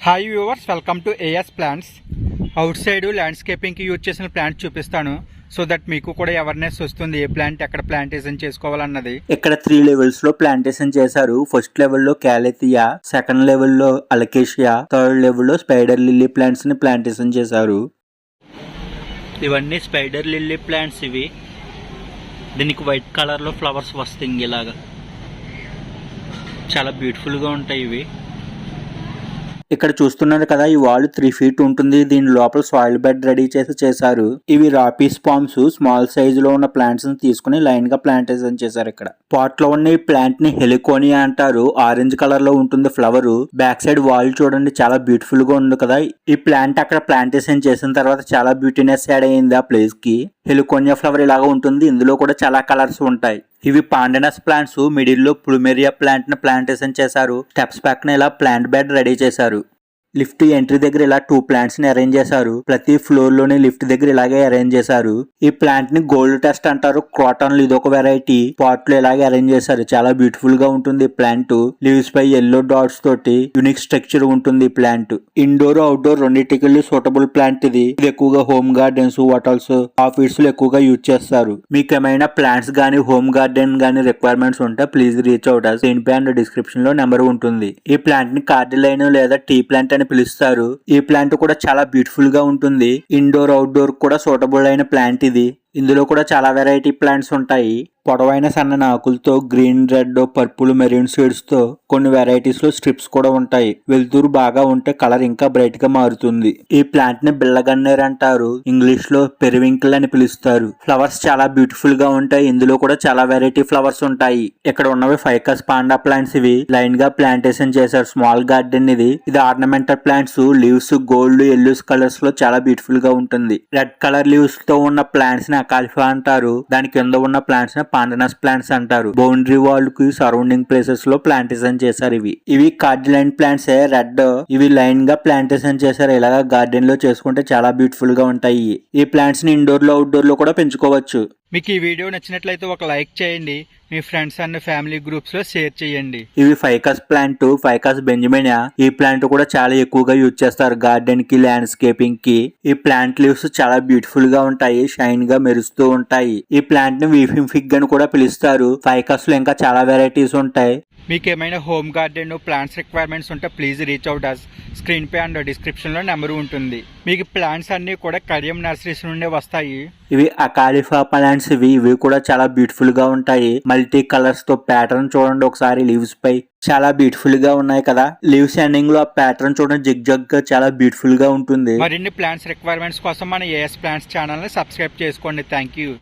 Hi viewers, welcome to AS plants. Outside ల్యాండ్స్కేపింగ్కి use చేసిన plant చూపిస్తాను. So that మీకు కూడా అవేర్నెస్ వస్తుంది ఏ ప్లాంట్ ఎక్కడ ప్లాంటేషన్ చేసుకోవాలన్నది. ఇక్కడ 3 లెవెల్స్ లో ప్లాంటేషన్ చేశారు. ఫస్ట్ లెవెల్ లో క్యాలెథియా, సెకండ్ లెవెల్ లో అలకేషియా, థర్డ్ లెవెల్ లో స్పైడర్ లిల్లీ ప్లాంట్స్ ని ప్లాంటేషన్ చేశారు. ఇవన్నీ స్పైడర్ లిల్లీ ప్లాంట్స్. ఇవి దీనికి వైట్ కలర్ లో ఫ్లవర్స్ వస్తాయి. ఇలాగా చాలా బ్యూటిఫుల్ గా ఉంటాయి ఇవి. ఇక్కడ చూస్తున్నారు కదా, ఈ వాల్ 3 feet ఉంటుంది. దీని లోపల సాయిల్ బెడ్ రెడీ చేశారు. ఇవి రాపీస్ పామ్స్ స్మాల్ సైజ్ లో ఉన్న ప్లాంట్స్ ని తీసుకుని లైన్ గా ప్లాంటేషన్ చేశారు. ఇక్కడ పాట్ లో ఉన్న ఈ ప్లాంట్ ని హెలికోనియా అంటారు. ఆరెంజ్ కలర్ లో ఉంటుంది ఫ్లవర్. బ్యాక్ సైడ్ వాల్ చూడండి, చాలా బ్యూటిఫుల్ గా ఉంది కదా. ఈ ప్లాంట్ అక్కడ ప్లాంటేషన్ చేసిన తర్వాత చాలా బ్యూటీనెస్ యాడ్ అయ్యింది ఆ ప్లేస్ కి. హెలికోనియా ఫ్లవర్ ఇలాగా ఉంటుంది. ఇందులో కూడా చాలా కలర్స్ ఉంటాయి. ఇవి పాండనస్ ప్లాంట్స్. మిడిల్ లో ప్లూమెరియా ప్లాంట్ ని ప్లాంటేషన్ చేశారు. స్టెప్స్ పక్కన ఇలా ప్లాంట్ బెడ్ రెడీ చేశారు. లిఫ్ట్ ఎంట్రీ దగ్గర ఇలా 2 ప్లాంట్స్ ని అరేంజ్ చేశారు. ప్రతి ఫ్లోర్ లోని లిఫ్ట్ దగ్గర ఇలాగే అరేంజ్ చేశారు. ఈ ప్లాంట్ ని గోల్డ్ టెస్ట్ అంటారు. క్రాటన్ ఇదొక వెరైటీ. పాట్ లో ఇలాగే అరేంజ్ చేశారు. చాలా బ్యూటిఫుల్ గా ఉంటుంది ప్లాంట్. లీవ్స్ పై ఎల్లో డాట్స్ తోటి యూనిక్ స్ట్రక్చర్ ఉంటుంది ప్లాంట్. ఇండోర్ అవుట్డోర్ రెండింటికి సూటబుల్ ప్లాంట్ ఇది. ఎక్కువగా హోమ్ గార్డెన్స్, హోటల్స్, ఆఫీస్ లో ఎక్కువగా యూజ్ చేస్తారు. మీకు ఏమైనా ప్లాంట్స్ గానీ హోమ్ గార్డెన్ గానీ రిక్వైర్మెంట్స్ ఉంటే ప్లీజ్ రీచ్ అవుట్. స్క్రీన్ పై అండ్ డిస్క్రిప్షన్ లో నెంబర్ ఉంటుంది. ఈ ప్లాంట్ ని కార్డిలైన్ లేదా టీ ప్లాంట్ అని పిలుస్తారు. ఈ ప్లాంట్ కూడా చాలా బ్యూటిఫుల్ గా ఉంటుంది. ఇండోర్ అవుట్డోర్ కూడా సూటబుల్ అయిన ప్లాంట్ ఇది. ఇందులో కూడా చాలా వెరైటీ ప్లాంట్స్ ఉంటాయి. పొడవైన సన్న ఆకులతో green, red, purple, maroon shades తో కొన్ని వెరైటీస్ లో స్ట్రిప్స్ కూడా ఉంటాయి. వెలుతురు బాగా ఉంటే కలర్ ఇంకా బ్రైట్ గా మారుతుంది. ఈ ప్లాంట్ ని బిళ్ళగన్నేరు అంటారు. ఇంగ్లీష్ లో పెరివింకిల్ అని పిలుస్తారు. ఫ్లవర్స్ చాలా బ్యూటిఫుల్ గా ఉంటాయి. ఇందులో కూడా చాలా వెరైటీ ఫ్లవర్స్ ఉంటాయి. ఇక్కడ ఉన్నవి ఫైకస్ పాండా ప్లాంట్స్. ఇవి లైన్ గా ప్లాంటేషన్ చేశారు. స్మాల్ గార్డెన్ ఇది ornamental plants. Leaves gold, yellows colours లో చాలా బ్యూటిఫుల్ గా ఉంటుంది. రెడ్ కలర్ లీవ్స్ తో ఉన్న ప్లాంట్స్ ని అకాల్ఫా అంటారు. దాని కింద ఉన్న ప్లాంట్స్ ని పాండనస్ ప్లాంట్స్ అంటారు. బౌండరీ వాల్ కి సరౌండింగ్ ప్లేసెస్ లో ప్లాంటేషన్ చేశారు. ఇవి కార్డిలైన్ ప్లాంట్స్. రెడ్ ఇవి లైన్ గా ప్లాంటేషన్ చేశారు. ఇలాగా గార్డెన్ లో చేసుకుంటే చాలా బ్యూటిఫుల్ గా ఉంటాయి. ఈ ప్లాంట్స్ ని ఇండోర్ లో అవుట్డోర్ లో కూడా పెంచుకోవచ్చు. మీకు ఈ వీడియో నచ్చినట్లయితే ఒక లైక్ చేయండి. మీ ఫ్రెండ్స్ అండ్ ఫ్యామిలీ గ్రూప్స్ లో షేర్ చేయండి. ఇవి ఫైకస్ ప్లాంట్, ఫైకస్ బెంజమినియా. ఈ ప్లాంట్ కూడా చాలా ఎక్కువగా యూజ్ చేస్తారు గార్డెన్ కి, ల్యాండ్స్కేపింగ్ కి. ఈ ప్లాంట్ లీవ్స్ చాలా బ్యూటిఫుల్ గా ఉంటాయి. షైన్ గా మెరుస్తూ ఉంటాయి. ఈ ప్లాంట్ ని వీఫింగ్ ఫిగ్ అని కూడా పిలుస్తారు. ఫైకస్ లో ఇంకా చాలా వెరైటీస్ ఉంటాయి. మీకు ఏమైనా హోమ్ గార్డెన్ ప్లాంట్స్ రిక్వైర్మెంట్స్ ఉంటే ప్లీజ్ రీచ్ అవుట్. స్క్రీన్ పై అండ్ డిస్క్రిప్షన్ లో నెంబర్ ఉంటుంది. మీకు ప్లాంట్స్ అన్ని కూడా కడియం నర్సరీస్ నుండి వస్తాయి. ఇవి అకాలిఫా ప్లాంట్స్. ఇవి కూడా చాలా బ్యూటిఫుల్ గా ఉంటాయి. మల్టీ కలర్స్ తో ప్యాటర్న్ చూడండి ఒకసారి. లీవ్స్ పై చాలా బ్యూటిఫుల్ గా ఉన్నాయి కదా. లీవ్స్ ఎండింగ్ లో ఆ ప్యాటర్న్ చూడండి, జిగ్ జగ్ గా చాలా బ్యూటిఫుల్ గా ఉంటుంది. మరిన్ని ప్లాంట్స్ రిక్వైర్మెంట్స్ కోసం మన ఏఎస్ ప్లాంట్స్ ఛానల్ ని సబ్స్క్రైబ్ చేసుకోండి. Thank you.